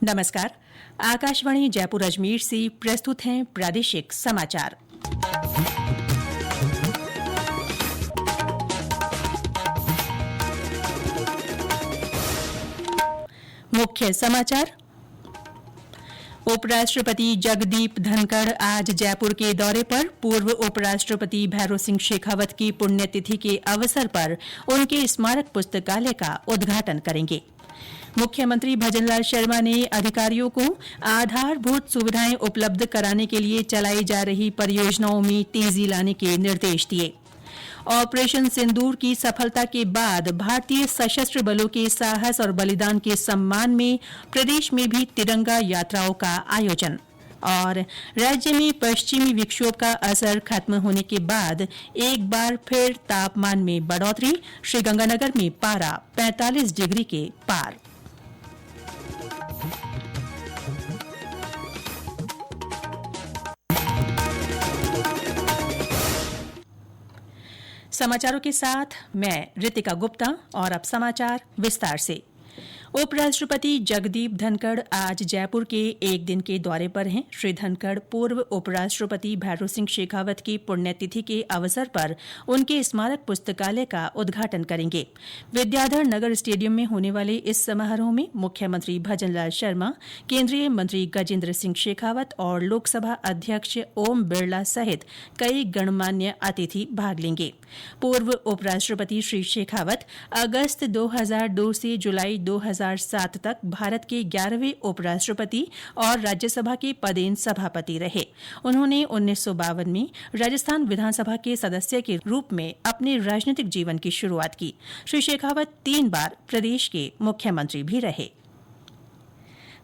नमस्कार। आकाशवाणी जयपुर अजमेर से प्रस्तुत हैं प्रादेशिक समाचार। मुख्य समाचार। उपराष्ट्रपति जगदीप धनखड़ आज जयपुर के दौरे पर। पूर्व उपराष्ट्रपति भैरों सिंह शेखावत की पुण्यतिथि के अवसर पर उनके स्मारक पुस्तकालय का उद्घाटन करेंगे। मुख्यमंत्री भजनलाल शर्मा ने अधिकारियों को आधारभूत सुविधाएं उपलब्ध कराने के लिए चलाई जा रही परियोजनाओं में तेजी लाने के निर्देश दिए। ऑपरेशन सिंदूर की सफलता के बाद भारतीय सशस्त्र बलों के साहस और बलिदान के सम्मान में प्रदेश में भी तिरंगा यात्राओं का आयोजन। और राज्य में पश्चिमी विक्षोभ का असर खत्म होने के बाद एक बार फिर तापमान में बढ़ोतरी। श्रीगंगानगर में पारा 45 डिग्री के पार। समाचारों के साथ मैं रितिका गुप्ता। और अब समाचार विस्तार से। उपराष्ट्रपति जगदीप धनखड़ आज जयपुर के एक दिन के दौरे पर हैं। श्री धनखड़ पूर्व उपराष्ट्रपति भैरों सिंह शेखावत की पुण्यतिथि के अवसर पर उनके स्मारक पुस्तकालय का उद्घाटन करेंगे। विद्याधर नगर स्टेडियम में होने वाले इस समारोह में मुख्यमंत्री भजनलाल शर्मा, केंद्रीय मंत्री गजेंद्र सिंह शेखावत और लोकसभा अध्यक्ष ओम बिरला सहित कई गणमान्य अतिथि भाग लेंगे। पूर्व उपराष्ट्रपति श्री शेखावत अगस्त 2002 से जुलाई 2007 तक भारत के 11वें उपराष्ट्रपति और राज्यसभा के पदेन सभापति रहे। उन्होंने 1952 में राजस्थान विधानसभा के सदस्य के रूप में अपने राजनीतिक जीवन की शुरुआत की। श्री शेखावत 3 बार प्रदेश के मुख्यमंत्री भी रहे।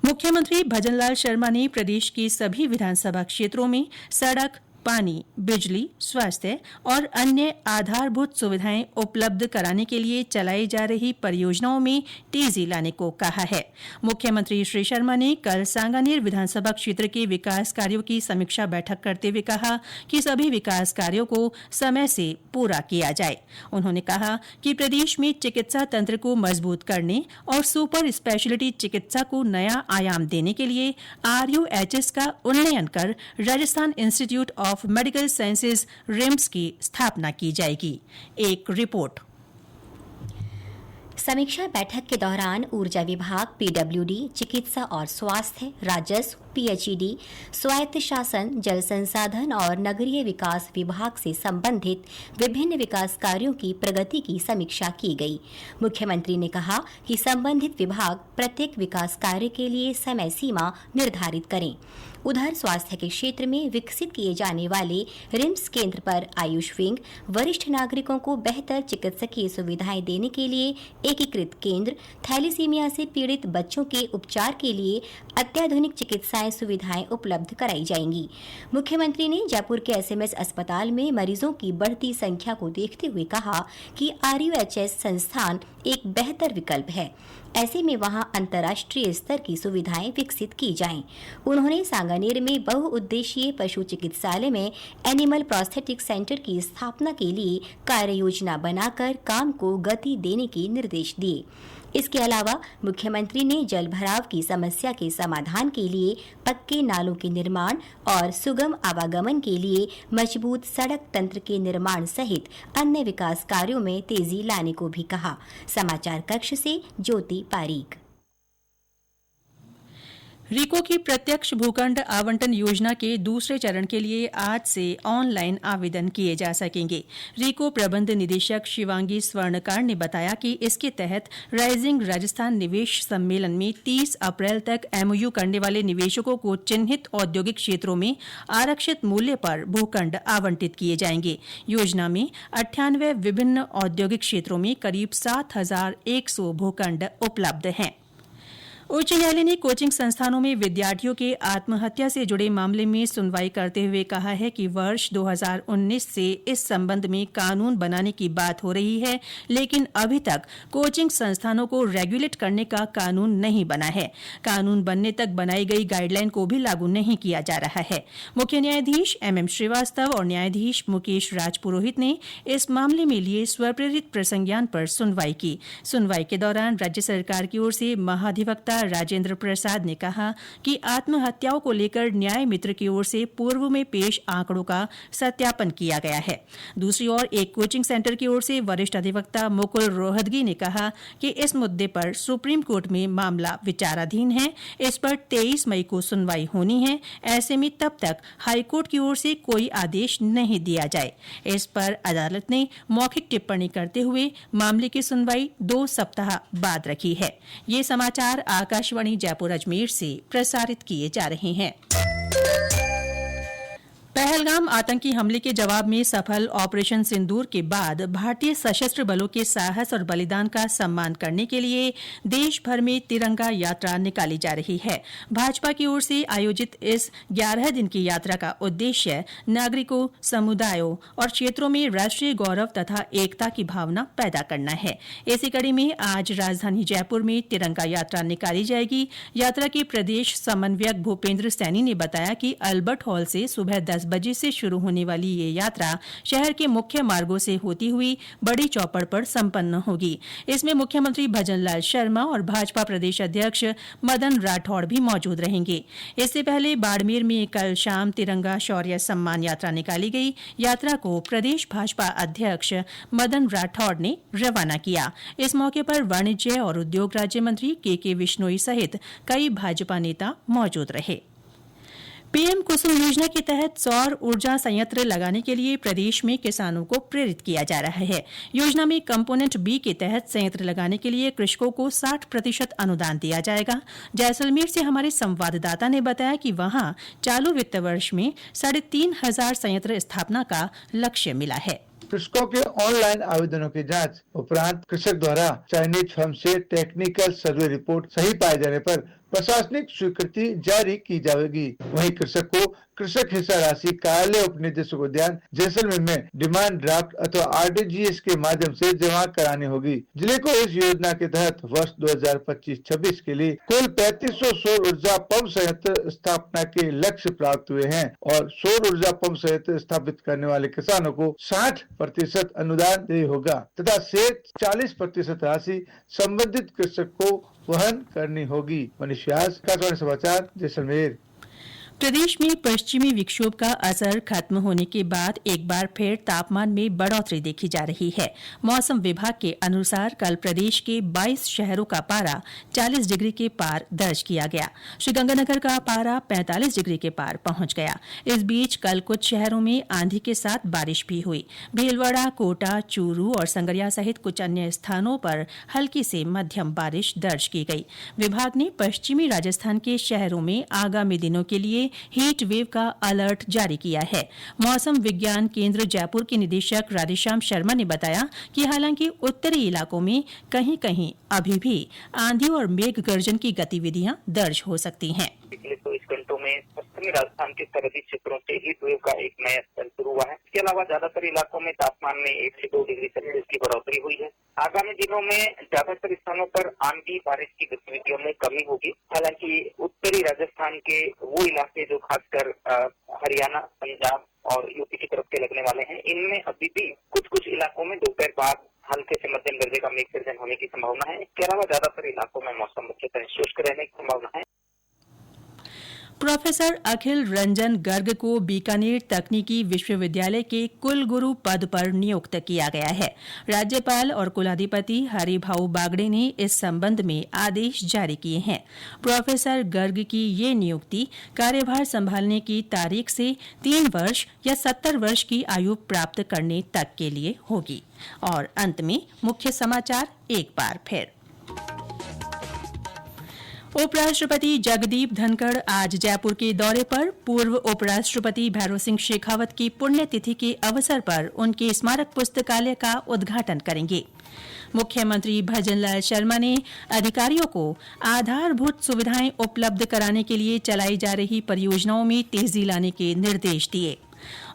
मुख्यमंत्री भजनलाल शर्मा ने प्रदेश के सभी विधानसभा क्षेत्रों में सड़क, पानी, बिजली, स्वास्थ्य और अन्य आधारभूत सुविधाएं उपलब्ध कराने के लिए चलाई जा रही परियोजनाओं में तेजी लाने को कहा है। मुख्यमंत्री श्री शर्मा ने कल सांगानेर विधानसभा क्षेत्र के विकास कार्यों की समीक्षा बैठक करते हुए कहा कि सभी विकास कार्यों को समय से पूरा किया जाए। उन्होंने कहा कि प्रदेश में चिकित्सा तंत्र को मजबूत करने और सुपर स्पेशलिटी चिकित्सा को नया आयाम देने के लिए RUHS का उन्नयन कर Rajasthan institute of medical sciences RIMS की स्थापना की जाएगी। एक रिपोर्ट। समीक्षा बैठक के दौरान ऊर्जा विभाग, PWD, चिकित्सा और स्वास्थ्य, राजस्व, PHED, स्वायत्त शासन, जल संसाधन और नगरीय विकास विभाग से संबंधित विभिन्न विकास कार्यों की प्रगति की समीक्षा की गई। मुख्यमंत्री ने कहा कि संबंधित विभाग प्रत्येक विकास कार्य के लिए समय सीमा निर्धारित करें। उधर स्वास्थ्य के क्षेत्र में विकसित किए जाने वाले रिम्स केंद्र पर आयुष विंग, वरिष्ठ नागरिकों को बेहतर चिकित्सकीय सुविधाएं देने के लिए एकीकृत केंद्र, थैलीसीमिया से पीड़ित बच्चों के उपचार के लिए अत्याधुनिक चिकित्सा सुविधाएं उपलब्ध कराई जाएंगी। मुख्यमंत्री ने जयपुर के SMS अस्पताल में मरीजों की बढ़ती संख्या को देखते हुए कहा कि RUHS संस्थान एक बेहतर विकल्प है। ऐसे में वहां अंतर्राष्ट्रीय स्तर की सुविधाएं विकसित की जाएं। उन्होंने सांगानेर में बहुउद्देशीय पशु चिकित्सालय में एनिमल प्रोस्थेटिक सेंटर की स्थापना के लिए कार्य योजना बनाकर काम को गति देने के निर्देश दिए। इसके अलावा मुख्यमंत्री ने जल भराव की समस्या के समाधान के लिए पक्के नालों के निर्माण और सुगम आवागमन के लिए मजबूत सड़क तंत्र के निर्माण सहित अन्य विकास कार्यों में तेजी लाने को भी कहा। समाचार कक्ष से ज्योति पारीक। रीको की प्रत्यक्ष भूखंड आवंटन योजना के दूसरे चरण के लिए आज से ऑनलाइन आवेदन किए जा सकेंगे। रीको प्रबंध निदेशक शिवांगी स्वर्णकार ने बताया कि इसके तहत राइजिंग राजस्थान निवेश सम्मेलन में 30 अप्रैल तक MOU करने वाले निवेशकों को चिन्हित औद्योगिक क्षेत्रों में आरक्षित मूल्य पर भूखंड आवंटित किए जाएंगे। योजना में 98 विभिन्न औद्योगिक क्षेत्रों में करीब 7,100 भूखंड उपलब्ध हैं। उच्च न्यायालय ने कोचिंग संस्थानों में विद्यार्थियों के आत्महत्या से जुड़े मामले में सुनवाई करते हुए कहा है कि वर्ष 2019 से इस संबंध में कानून बनाने की बात हो रही है, लेकिन अभी तक कोचिंग संस्थानों को रेगुलेट करने का कानून नहीं बना है। कानून बनने तक बनाई गई गाइडलाइन को भी लागू नहीं किया जा रहा है। मुख्य न्यायाधीश MM श्रीवास्तव और न्यायाधीश मुकेश राजपुरोहित ने इस मामले में लिए स्वप्रेरित प्रसंज्ञान पर सुनवाई की। सुनवाई के दौरान राज्य सरकार की ओर से महाधिवक्ता अधिवक्ता राजेंद्र प्रसाद ने कहा कि आत्महत्याओं को लेकर न्याय मित्र की ओर से पूर्व में पेश आंकड़ों का सत्यापन किया गया है। दूसरी ओर एक कोचिंग सेंटर की ओर से वरिष्ठ अधिवक्ता मुकुल रोहतगी ने कहा कि इस मुद्दे पर सुप्रीम कोर्ट में मामला विचाराधीन है। इस पर 23 मई को सुनवाई होनी है। ऐसे में तब तक हाईकोर्ट की ओर से कोई आदेश नहीं दिया जाए। इस पर अदालत ने मौखिक टिप्पणी करते हुए मामले की सुनवाई 2 सप्ताह बाद रखी है। ये समाचार आकाशवाणी जयपुर अजमेर से प्रसारित किए जा रहे हैं। पहलगाम आतंकी हमले के जवाब में सफल ऑपरेशन सिंदूर के बाद भारतीय सशस्त्र बलों के साहस और बलिदान का सम्मान करने के लिए देश भर में तिरंगा यात्रा निकाली जा रही है। भाजपा की ओर से आयोजित इस 11 दिन की यात्रा का उद्देश्य नागरिकों, समुदायों और क्षेत्रों में राष्ट्रीय गौरव तथा एकता की भावना पैदा करना है। इसी कड़ी में आज राजधानी जयपुर में तिरंगा यात्रा निकाली जाएगी। यात्रा के प्रदेश समन्वयक भूपेंद्र सैनी ने बताया कि अल्बर्ट हॉल से सुबह 10 बजे से शुरू होने वाली ये यात्रा शहर के मुख्य मार्गों से होती हुई बड़ी चौपड़ पर संपन्न होगी। इसमें मुख्यमंत्री भजनलाल शर्मा और भाजपा प्रदेश अध्यक्ष मदन राठौड़ भी मौजूद रहेंगे। इससे पहले बाड़मेर में कल शाम तिरंगा शौर्य सम्मान यात्रा निकाली गई। यात्रा को प्रदेश भाजपा अध्यक्ष मदन राठौड़ ने रवाना किया। इस मौके पर वाणिज्य और उद्योग राज्य मंत्री के विश्नोई सहित कई भाजपा नेता मौजूद रहे। पीएम कुसुम योजना के तहत सौर ऊर्जा संयंत्र लगाने के लिए प्रदेश में किसानों को प्रेरित किया जा रहा है। योजना में कंपोनेंट बी के तहत संयंत्र लगाने के लिए कृषकों को 60% अनुदान दिया जाएगा। जैसलमेर से हमारे संवाददाता ने बताया कि वहां चालू वित्त वर्ष में 3,500 संयंत्र स्थापना का लक्ष्य मिला है। कृषकों के ऑनलाइन आवेदनों की जांच उपरांत कृषक द्वारा चयनित फर्म से टेक्निकल सर्वे रिपोर्ट सही पाए जाने पर प्रशासनिक स्वीकृति जारी की जाएगी। वहीं कृषक को कृषक हिस्सा राशि कार्यालय उप निदेशक उद्यान जैसलमेर में डिमांड ड्राफ्ट अथवा आरटीजीएस के माध्यम से जमा करानी होगी। जिले को इस योजना के तहत वर्ष 2025-26 के लिए कुल 3500 सौर ऊर्जा पंप संयंत्र स्थापना के लक्ष्य प्राप्त हुए हैं और सौर ऊर्जा पंप संयंत्र स्थापित करने वाले किसानों को 60% अनुदान देय होगा तथा शेष 40% राशि संबंधित कृषक को वहन करनी होगी। मनीष व्यास, आकाशवाणी समाचार, जैसलमेर। प्रदेश में पश्चिमी विक्षोभ का असर खत्म होने के बाद एक बार फिर तापमान में बढ़ोतरी देखी जा रही है। मौसम विभाग के अनुसार कल प्रदेश के 22 शहरों का पारा 40 डिग्री के पार दर्ज किया गया। श्रीगंगानगर का पारा 45 डिग्री के पार पहुंच गया। इस बीच कल कुछ शहरों में आंधी के साथ बारिश भी हुई। भीलवाड़ा, कोटा, चूरू और संगरिया सहित कुछ अन्य स्थानों पर हल्की से मध्यम बारिश दर्ज की गई। विभाग ने पश्चिमी राजस्थान के शहरों में आगामी दिनों के लिए हीट वेव का अलर्ट जारी किया है। मौसम विज्ञान केंद्र जयपुर के निदेशक राधेश्याम शर्मा ने बताया कि हालांकि उत्तरी इलाकों में कहीं कहीं अभी भी आंधी और मेघ गर्जन की गतिविधियां दर्ज हो सकती हैं। पिछले 24 घंटों में पश्चिमी राजस्थान के सरहदी क्षेत्रों से हीट वेव का एक नया स्तर शुरू हुआ है। इसके अलावा ज्यादातर इलाकों में तापमान में 1 से 2 डिग्री सेल्सियस की बढ़ोतरी हुई है। आगामी दिनों में ज्यादातर स्थानों पर आंधी बारिश की गतिविधियों में कमी होगी। हालांकि उत्तरी राजस्थान के वो इलाके जो खासकर हरियाणा, पंजाब और यूपी की तरफ के लगने वाले हैं, इनमें अभी भी कुछ इलाकों में दोपहर बाद हल्के से मध्यम दर्जे का मेघ गर्जन होने की संभावना है। इसके अलावा ज्यादातर इलाकों में मौसम मुख्यतः शुष्क रहने की संभावना है। प्रोफेसर अखिल रंजन गर्ग को बीकानेर तकनीकी विश्वविद्यालय के कुलगुरु पद पर नियुक्त किया गया है। राज्यपाल और कुलाधिपति हरिभाऊ बागड़े ने इस संबंध में आदेश जारी किए हैं। प्रोफेसर गर्ग की ये नियुक्ति कार्यभार संभालने की तारीख से 3 वर्ष या 70 वर्ष की आयु प्राप्त करने तक के लिए होगी। और अंत में मुख्य समाचार एक बार फिर। उपराष्ट्रपति जगदीप धनखड़ आज जयपुर के दौरे पर पूर्व उपराष्ट्रपति भैरों सिंह शेखावत की पुण्यतिथि के अवसर पर उनके स्मारक पुस्तकालय का उद्घाटन करेंगे। मुख्यमंत्री भजनलाल शर्मा ने अधिकारियों को आधारभूत सुविधाएं उपलब्ध कराने के लिए चलाई जा रही परियोजनाओं में तेजी लाने के निर्देश दिए।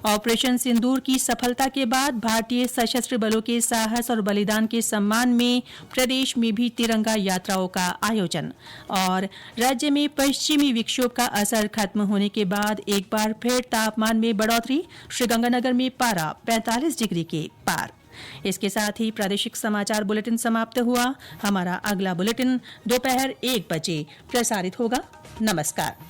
ऑपरेशन सिंदूर की सफलता के बाद भारतीय सशस्त्र बलों के साहस और बलिदान के सम्मान में प्रदेश में भी तिरंगा यात्राओं का आयोजन। और राज्य में पश्चिमी विक्षोभ का असर खत्म होने के बाद एक बार फिर तापमान में बढ़ोतरी, श्रीगंगानगर में पारा 45 डिग्री के पार। इसके साथ ही प्रादेशिक समाचार बुलेटिन समाप्त हुआ। हमारा अगला बुलेटिन दोपहर 1 बजे प्रसारित होगा। नमस्कार।